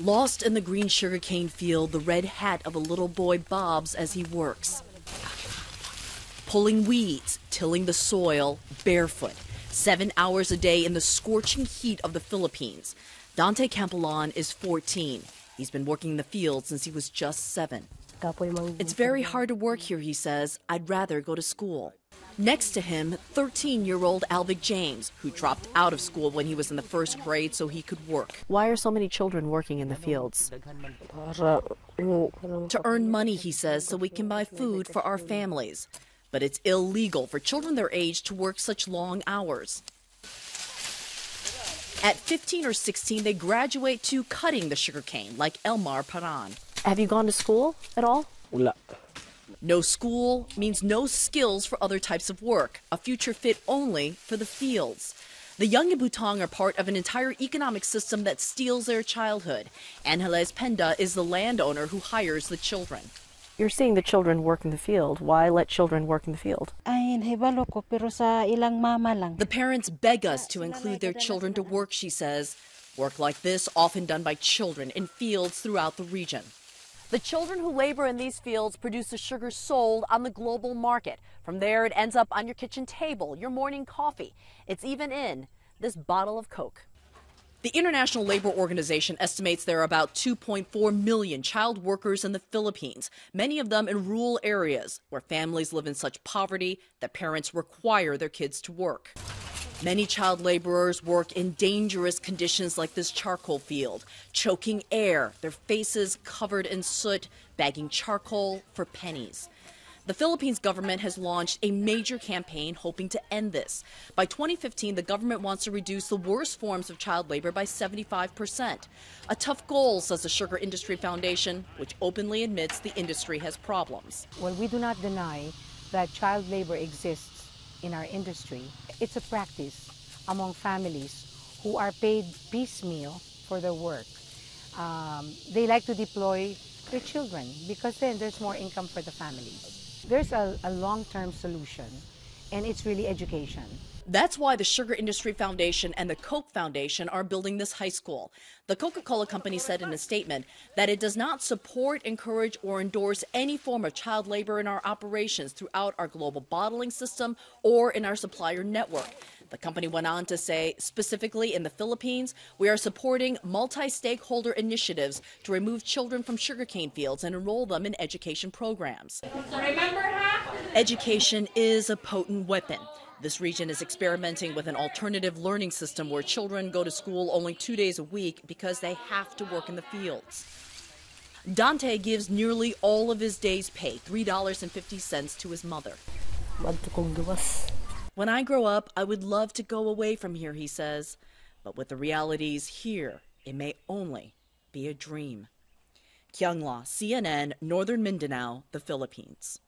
Lost in the green sugarcane field, the red hat of a little boy bobs as he works. Pulling weeds, tilling the soil, barefoot. 7 hours a day in the scorching heat of the Philippines. Dante Campolan is 14. He's been working in the field since he was just 7. It's very hard to work here, he says. I'd rather go to school. Next to him, 13-year-old Alvig James, who dropped out of school when he was in the first grade so he could work. Why are so many children working in the fields? To earn money, he says, so we can buy food for our families. But it's illegal for children their age to work such long hours. At 15 or 16, they graduate to cutting the sugarcane, like Elmar Paran. Have you gone to school at all? No school means no skills for other types of work, a future fit only for the fields. The young Ibutang are part of an entire economic system that steals their childhood. Angeles Penda is the landowner who hires the children. You're seeing the children work in the field. Why let children work in the field? The parents beg us to include their children to work, she says. Work like this often done by children in fields throughout the region. The children who labor in these fields produce the sugar sold on the global market. From there, it ends up on your kitchen table, your morning coffee. It's even in this bottle of Coke. The International Labor Organization estimates there are about 2.4 million child workers in the Philippines, many of them in rural areas where families live in such poverty that parents require their kids to work. Many child laborers work in dangerous conditions like this charcoal field, choking air, their faces covered in soot, bagging charcoal for pennies. The Philippines government has launched a major campaign hoping to end this. By 2015, the government wants to reduce the worst forms of child labor by 75%. A tough goal, says the Sugar Industry Foundation, which openly admits the industry has problems. Well, we do not deny that child labor exists in our industry. It's a practice among families who are paid piecemeal for their work. They like to deploy their children because then there's more income for the families. There's a long-term solution, and it's really education. That's why the Sugar Industry Foundation and the Coke Foundation are building this high school. The Coca-Cola company said in a statement that it does not support, encourage, or endorse any form of child labor in our operations throughout our global bottling system or in our supplier network. The company went on to say, specifically in the Philippines, we are supporting multi-stakeholder initiatives to remove children from sugarcane fields and enroll them in education programs. Education is a potent weapon. This region is experimenting with an alternative learning system where children go to school only 2 days a week because they have to work in the fields. Dante gives nearly all of his day's pay, $3.50, to his mother. When I grow up, I would love to go away from here, he says. But with the realities here, it may only be a dream. Kyung La, CNN, Northern Mindanao, the Philippines.